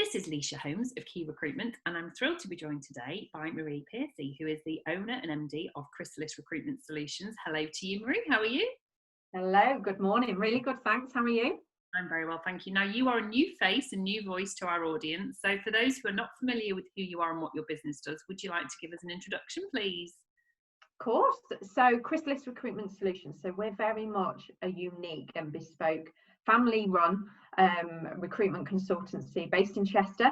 This is Leisha Holmes of Key Recruitment, and I'm thrilled to be joined today by Marie Piercy, who is the owner and MD of Chrysalis Recruitment Solutions. Hello to you, Marie. How are you? Hello, good morning. Really good, thanks. How are you? I'm very well, thank you. Now, you are a new face, a new voice to our audience. So for those who are not familiar with who you are and what your business does, would you like to give us an introduction, please? Of course. So Chrysalis Recruitment Solutions. So we're very much a unique and bespoke family-run recruitment consultancy based in Chester.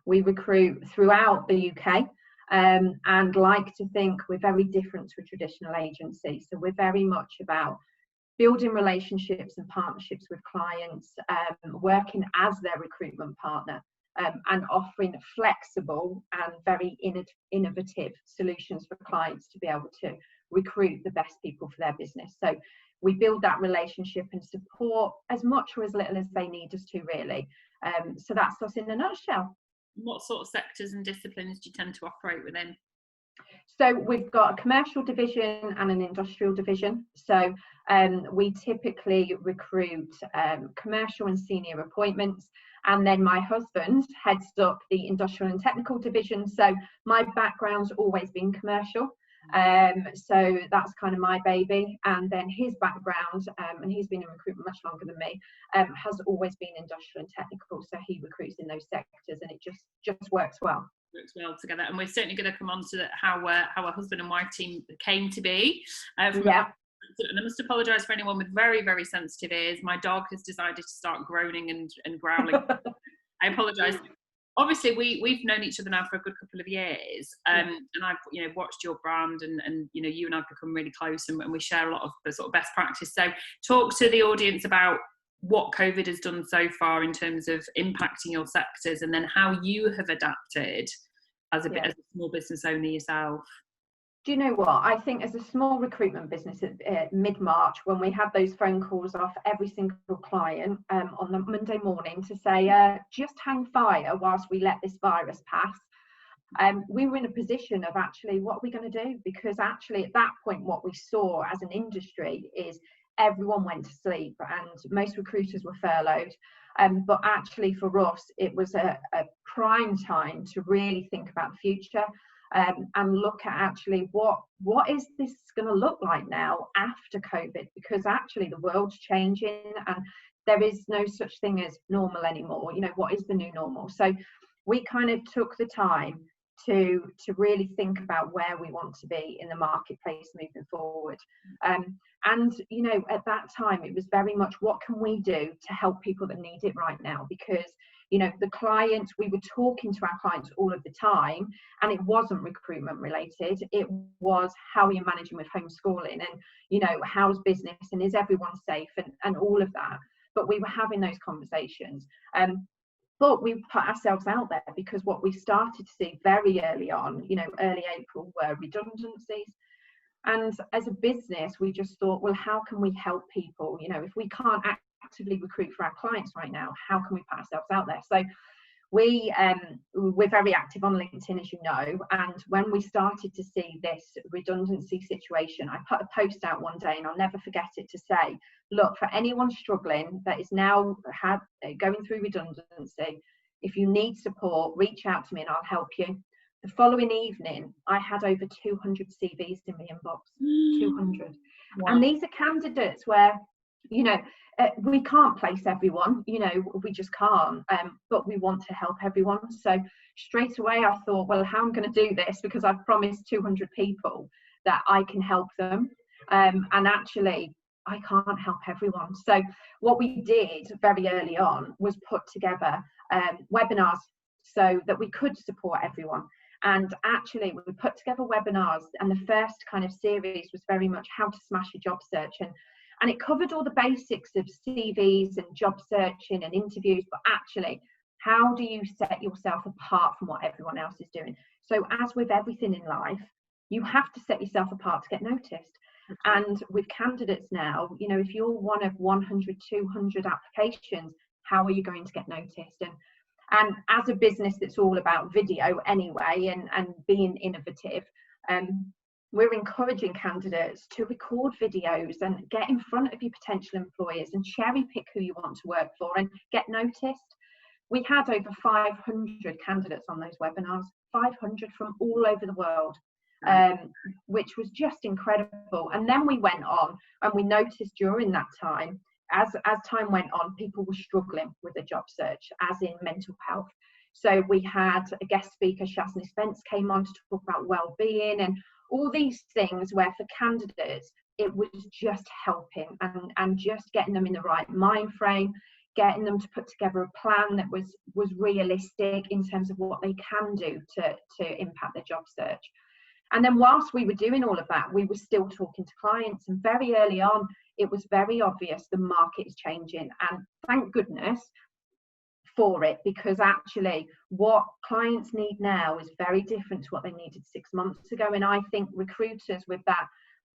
We recruit throughout the UK and like to think we're very different to a traditional agency. So we're very much about building relationships and partnerships with clients, working as their recruitment partner, and offering flexible and very innovative solutions for clients to be able to recruit the best people for their business. So we build that relationship and support as much or as little as they need us to, really. So that's us in a nutshell. What sort of sectors and disciplines do you tend to operate within? So we've got a commercial division and an industrial division. So we typically recruit commercial and senior appointments. And then my husband heads up the industrial and technical division. So my background's always been commercial. So that's kind of my baby. And then his background, and he's been in recruitment much longer than me, has always been industrial and technical. So he recruits in those sectors, and it just works well. Works well together, and we're certainly going to come on to how a husband and wife team came to be. Yeah. And I must apologise for anyone with very, very sensitive ears. My dog has decided to start groaning and growling. I apologise. Obviously, we've known each other now for a good couple of years, and I've watched your brand, and you and I've become really close, and we share a lot of the sort of best practice. So, talk to the audience about what COVID has done so far in terms of impacting your sectors, and then how you have adapted as a small business owner yourself. Do you know what? I think as a small recruitment business at mid-March, when we had those phone calls off every single client on the Monday morning to say, just hang fire whilst we let this virus pass, we were in a position of actually, what are we going to do? Because actually at that point, what we saw as an industry is everyone went to sleep and most recruiters were furloughed. But actually for us, it was a prime time to really think about the future. And look at actually what is this going to look like now after COVID, because actually the world's changing and there is no such thing as normal anymore. What is the new normal? So we kind of took the time to really think about where we want to be in the marketplace moving forward. And at that time it was very much, what can we do to help people that need it right now? Because the clients, we were talking to our clients all of the time, and it wasn't recruitment related. It was, how are you managing with homeschooling, and how's business, and is everyone safe, and all of that. But we were having those conversations. But we put ourselves out there, because what we started to see very early on, early April, were redundancies. And as a business, we just thought, well, how can we help people? If we can't actively recruit for our clients right now, how can we put ourselves out there? So we're very active on LinkedIn, as you know, and when we started to see this redundancy situation, I put a post out one day, and I'll never forget it, to say, look, for anyone struggling that is now going through redundancy, if you need support, reach out to me and I'll help you. The following evening, I had over 200 CVs in my inbox. 200. Wow. And these are candidates where, we can't place everyone, we just can't, but we want to help everyone. So straight away I thought, well, how am I going to do this? Because I've promised 200 people that I can help them. And actually, I can't help everyone. So what we did very early on was put together webinars so that we could support everyone. And actually, we put together webinars, and the first kind of series was very much how to smash your job search. And it covered all the basics of CVs and job searching and interviews, but actually, how do you set yourself apart from what everyone else is doing? So as with everything in life, you have to set yourself apart to get noticed. And with candidates now, if you're one of 100, 200 applications, how are you going to get noticed? And as a business that's all about video anyway, and being innovative, we're encouraging candidates to record videos and get in front of your potential employers and cherry pick who you want to work for and get noticed. We had over 500 candidates on those webinars, 500 from all over the world, which was just incredible. And then we went on and we noticed during that time, as time went on, people were struggling with a job search, as in mental health. So we had a guest speaker, Shasni Spence, came on to talk about well-being and all these things where for candidates, it was just helping and just getting them in the right mind frame, getting them to put together a plan that was realistic in terms of what they can do to impact their job search. And then whilst we were doing all of that, we were still talking to clients, and very early on, it was very obvious the market is changing, and thank goodness for it, because actually what clients need now is very different to what they needed 6 months ago. And I think recruiters with that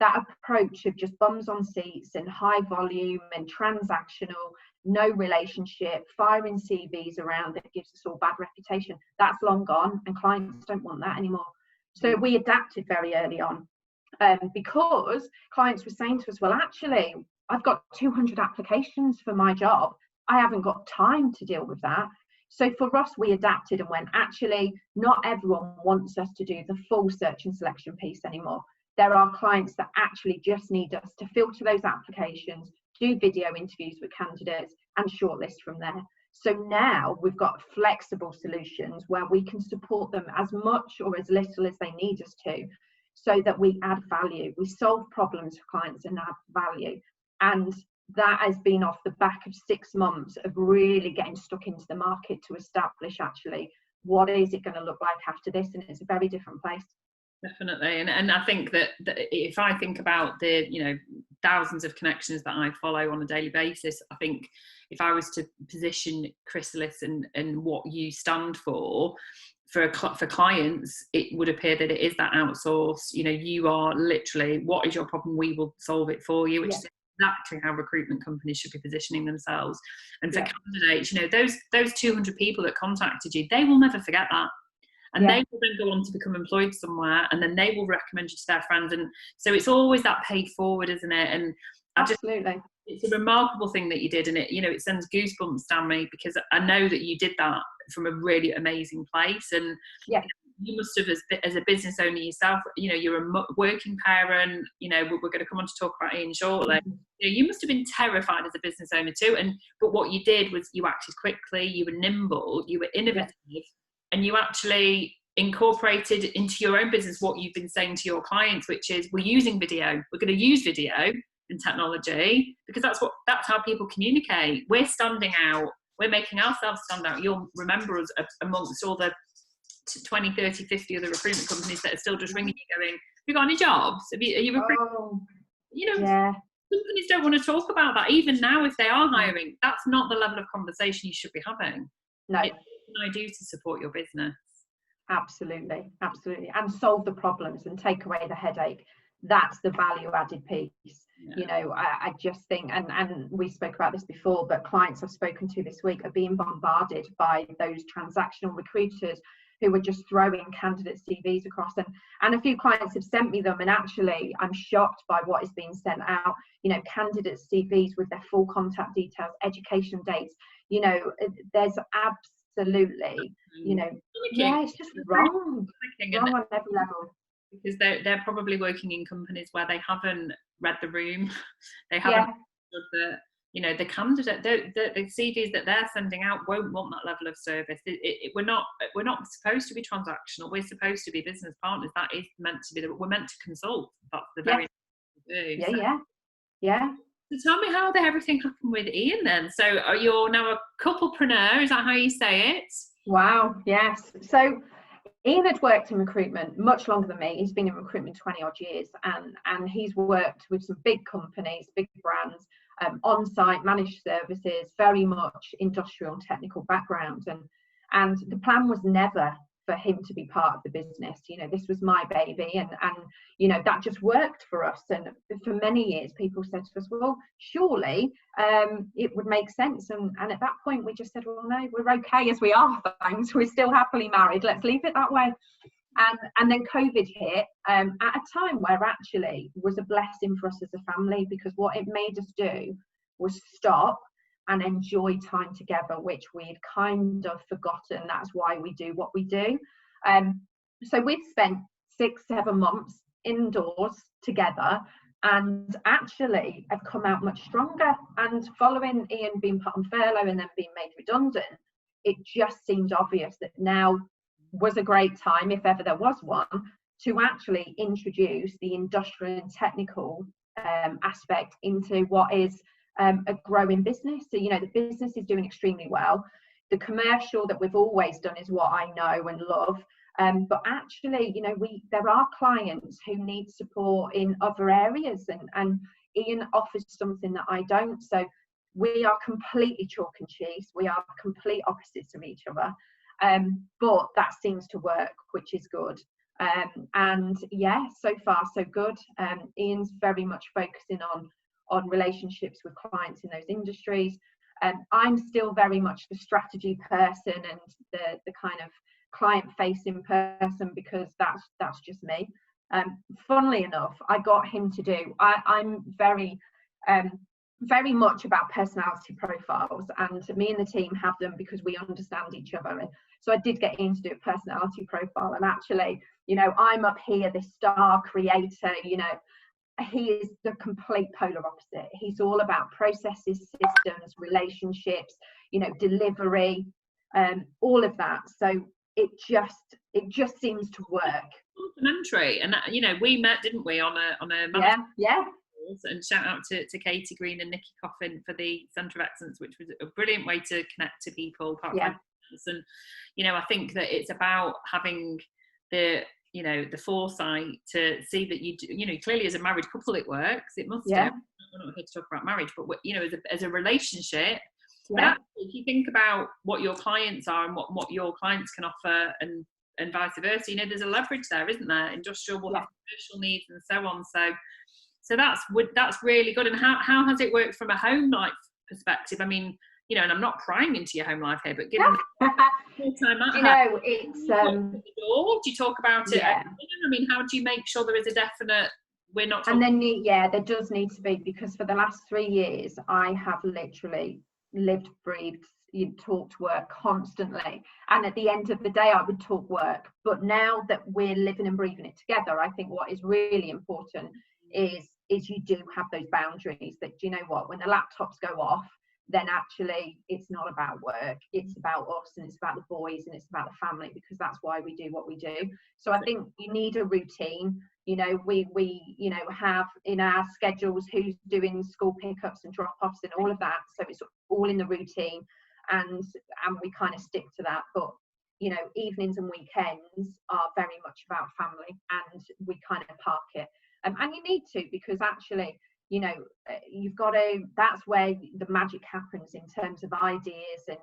approach of just bums on seats and high volume and transactional, no relationship, firing CVs around that gives us all bad reputation, that's long gone, and clients don't want that anymore. So we adapted very early on, because clients were saying to us, well, actually, I've got 200 applications for my job. I haven't got time to deal with that. So for us, we adapted and went, actually, not everyone wants us to do the full search and selection piece anymore. There are clients that actually just need us to filter those applications, do video interviews with candidates, and shortlist from there. So now we've got flexible solutions where we can support them as much or as little as they need us to, so that we add value. We solve problems for clients and add value. And that has been off the back of 6 months of really getting stuck into the market to establish actually what is it going to look like after this, and it's a very different place. Definitely. And I think that if I think about the thousands of connections that I follow on a daily basis, I think if I was to position Chrysalis and what you stand for clients, it would appear that it is that outsource. You are literally, what is your problem, we will solve it for you, which is exactly how recruitment companies should be positioning themselves. And for candidates, those 200 people that contacted you, they will never forget that. And they will then go on to become employed somewhere, and then they will recommend you to their friends. And so it's always that pay forward, isn't it? And absolutely, it's a remarkable thing that you did, and it sends goosebumps down me, because I know that you did that from a really amazing place. And you must have, as a business owner yourself, you're a working parent. We're going to come on to talk about Ian shortly. You must have been terrified as a business owner too. But what you did was you acted quickly, you were nimble, you were innovative. And you actually incorporated into your own business what you've been saying to your clients, which is, we're using video. We're going to use video and technology, because that's how people communicate. We're standing out. We're making ourselves stand out. You'll remember us amongst all the 20, 30, 50 other recruitment companies that are still just ringing you going, have you got any jobs? Are you recruiting? Companies don't want to talk about that. Even now, if they are hiring, that's not the level of conversation you should be having. No. What can I do to support your business? Absolutely, and solve the problems and take away the headache. That's the value added piece. I just think, and we spoke about this before, but clients I've spoken to this week are being bombarded by those transactional recruiters who are just throwing candidate CVs across, and a few clients have sent me them, and actually I'm shocked by what is being sent out. Candidate CVs with their full contact details, education dates. There's absolutely, it's just wrong on every level. Because they're probably working in companies where they haven't read the room, they haven't understood that the candidate, the CVs that they're sending out won't want that level of service. We're not supposed to be transactional. We're supposed to be business partners. That is meant to be. We're meant to consult. That's the very thing we do. So tell me how everything happened with Ian then. So you're now a couple-preneur, is that how you say it? Wow, yes. So Ian had worked in recruitment much longer than me. He's been in recruitment 20 odd years, and he's worked with some big companies, big brands, on-site managed services, very much industrial and technical background. And the plan was never for him to be part of the business. This was my baby, and that just worked for us. And for many years, people said to us, well, surely it would make sense. And at that point, we just said, well, no, we're okay as we are, thanks. We're still happily married. Let's leave it that way. And then COVID hit at a time where actually was a blessing for us as a family, because what it made us do was stop, and enjoy time together, which we'd kind of forgotten. That's why we do what we do. So we've spent 6-7 months indoors together, and actually have come out much stronger. And following Ian being put on furlough and then being made redundant, it just seemed obvious that now was a great time, if ever there was one, to actually introduce the industrial and technical aspect into what is a growing business. So, you know, the business is doing extremely well. The commercial that we've always done is what I know and love. But actually, you know, there are clients who need support in other areas, and Ian offers something that I don't. So we are completely chalk and cheese. We are complete opposites of each other. But that seems to work, which is good. And yeah, so far so good. Ian's very much focusing on relationships with clients in those industries. I'm still very much the strategy person and the kind of client-facing person, because that's just me. Funnily enough, I got him to do. I'm very much about personality profiles, and me and the team have them because we understand each other. So I did get Ian to do a personality profile, and actually, you know, I'm up here, this star creator. You know, he is the complete polar opposite. He's all about processes, systems, relationships, you know, delivery, all of that. So it just seems to work. Complementary. And you know, we met, didn't we, on a yeah. And shout out to Katie Green and Nikki Coffin for the Centre of Excellence, which was a brilliant way to connect to people. And you know, I think that it's about having the foresight to see that you know, clearly as a married couple it works. It must. We're not here to talk about marriage, but you know, as a relationship. But actually, if you think about what your clients are and what your clients can offer, and vice versa, you know, there's a leverage there, isn't there? Industrial will have commercial needs and so on. So that's really good. And how has it worked from a home life perspective? I mean, you know, and I'm not prying into your home life here, but given full-time at home, you know, it's do you talk about it? Yeah. I mean, how do you make sure there is a definite? We're not. And then there does need to be, because for the last 3 years I have literally lived, breathed, you'd talk to work constantly, and at the end of the day I would talk work. But now that we're living and breathing it together, I think what is really important is you do have those boundaries, that, you know what, when the laptops go off, then actually it's not about work, it's about us, and it's about the boys, and it's about the family, because that's why we do what we do. So I think you need a routine. You know, we you know, have in our schedules who's doing school pickups and drop-offs and all of that, so it's all in the routine, and we kind of stick to that. But you know, evenings and weekends are very much about family, and we kind of park it, and you need to, because actually, you know, you've got to, that's where the magic happens in terms of ideas, and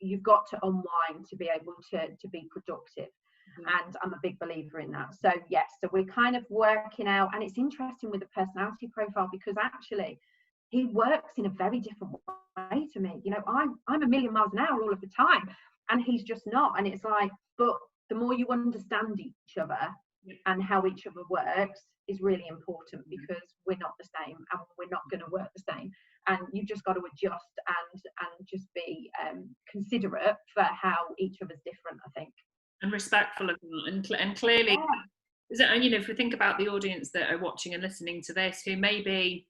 you've got to unwind to be able to be productive. And I'm a big believer in that. So yes, so we're kind of working out, and it's interesting with the personality profile, because actually he works in a very different way to me. You know, I'm a million miles an hour all of the time, and he's just not. And it's like, but the more you understand each other and how each other works is really important, because we're not the same, and we're not going to work the same. And you've just got to adjust and just be considerate for how each other's different, I think. And respectful of that, and clearly, and you know, if we think about the audience that are watching and listening to this, who may be,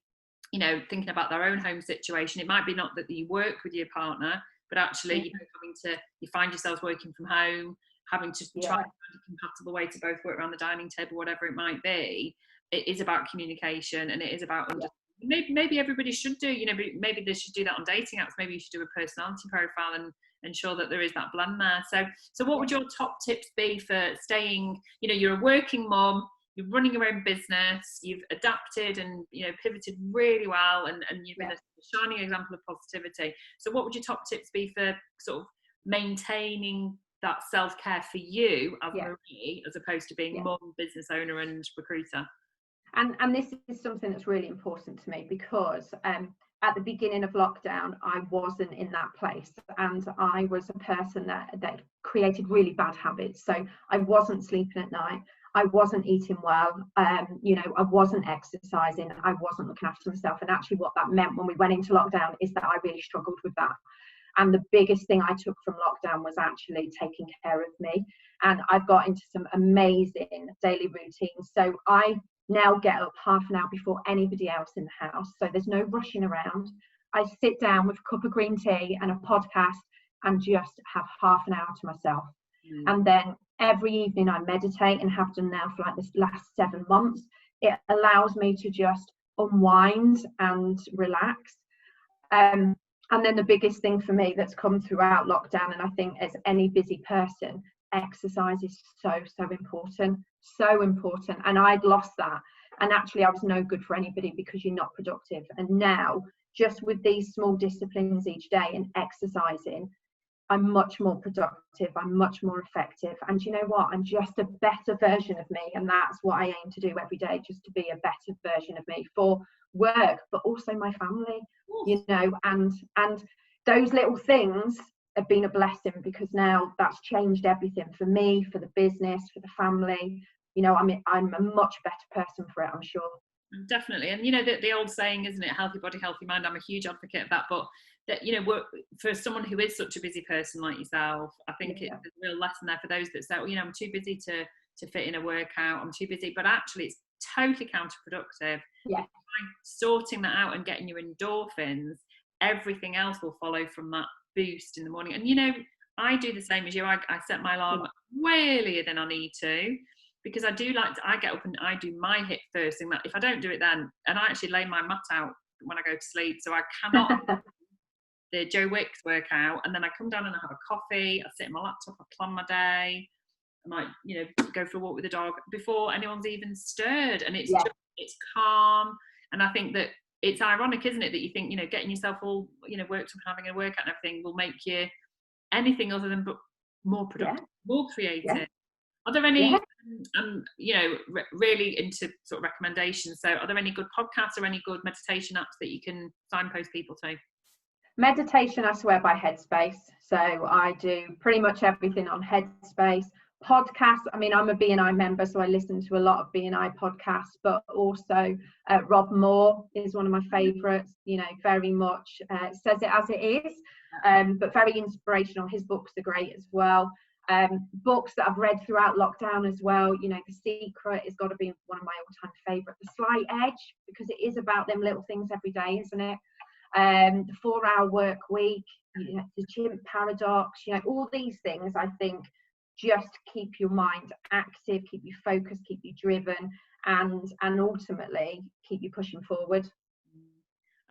you know, thinking about their own home situation, it might be not that you work with your partner, but actually, you know, you find yourselves working from home, having to try to find a compatible way to both work around the dining table, whatever it might be. It is about communication, and it is about understanding. Maybe everybody should do, you know, maybe they should do that on dating apps. Maybe you should do a personality profile and ensure that there is that blend there. So what would your top tips be for staying, you know, you're a working mom, you're running your own business, you've adapted and, you know, pivoted really well, and you've been a shining example of positivity. So what would your top tips be for sort of maintaining that self-care for you as Marie, as opposed to being mom, business owner and recruiter? And this is something that's really important to me, because at the beginning of lockdown, I wasn't in that place, and I was a person that created really bad habits. So I wasn't sleeping at night. I wasn't eating well, you know, I wasn't exercising, I wasn't looking after myself. And actually what that meant when we went into lockdown is that I really struggled with that. And the biggest thing I took from lockdown was actually taking care of me. And I've got into some amazing daily routines. So I now get up half an hour before anybody else in the house. So there's no rushing around. I sit down with a cup of green tea and a podcast and just have half an hour to myself. And then every evening I meditate, and have done now for like this last 7 months. It allows me to just unwind and relax. And then the biggest thing for me that's come throughout lockdown, and I think as any busy person, exercise is so important, so important. And I'd lost that, and actually I was no good for anybody because you're not productive. And now, just with these small disciplines each day and exercising, I'm much more productive, I'm much more effective. And you know what, I'm just a better version of me, and that's what I aim to do every day, just to be a better version of me for work, but also my family, you know. And those little things have been a blessing, because now that's changed everything for me, for the business, for the family. You know, I'm a much better person for it, I'm sure. Definitely. And you know, the old saying, isn't it, healthy body, healthy mind? I'm a huge advocate of that. But that, you know, for someone who is such a busy person like yourself, I think it's a real lesson there for those that say, well, you know, I'm too busy to fit in a workout, I'm too busy. But actually it's totally counterproductive. Yeah. By sorting that out and getting your endorphins, everything else will follow from that boost in the morning. And you know, I do the same as you. I set my alarm way earlier than I need to, because I do like to, I get up and I do my HIIT first thing. That if I don't do it then, and I actually lay my mat out when I go to sleep, so I cannot the Joe Wicks workout, and then I come down and I have a coffee, I sit on my laptop, I plan my day, I might, you know, go for a walk with the dog before anyone's even stirred. And it's just, it's calm. And I think that it's ironic, isn't it, that you think, you know, getting yourself all, you know, worked up and having a workout and everything will make you anything other than more productive, more creative. Are there any, you know, really into sort of recommendations? So are there any good podcasts or any good meditation apps that you can signpost people to? Meditation, I swear by Headspace. So I do pretty much everything on Headspace. Podcasts, I mean, I'm a BNI member, so I listen to a lot of BNI podcasts, but also Rob Moore is one of my favourites, you know, very much says it as it is, but very inspirational. His books are great as well. Books that I've read throughout lockdown as well, you know, The Secret has got to be one of my all-time favourite. The Slight Edge, because it is about them little things every day, isn't it? The 4-Hour Work Week, you know, the Chimp Paradox, you know, all these things I think just keep your mind active, keep you focused, keep you driven, and ultimately keep you pushing forward.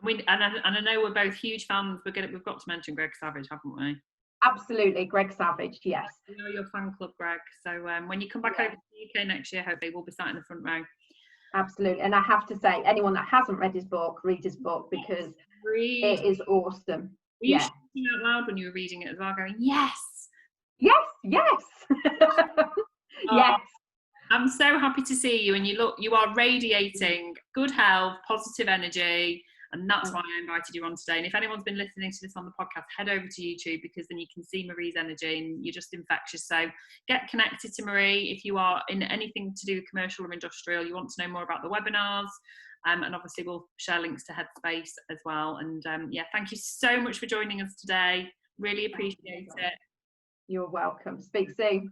And I know we're both huge fans. We've got to mention Greg Savage, haven't we? Absolutely, Greg Savage, yes. You know your fan club, Greg. So when you come back over to the UK next year, hopefully we'll be sat in the front row. Absolutely. And I have to say, anyone that hasn't read his book, read his book, because it is awesome. Were you shouting out loud when you were reading it as well, going, yes? Yes. Yes. I'm so happy to see you, and you are radiating good health, positive energy, and that's why I invited you on today. And if anyone's been listening to this on the podcast, head over to YouTube, because then you can see Marie's energy and you're just infectious. So get connected to Marie if you are in anything to do with commercial or industrial, you want to know more about the webinars, and obviously we'll share links to Headspace as well. And thank you so much for joining us today. Really appreciate it. You're welcome. Speak soon.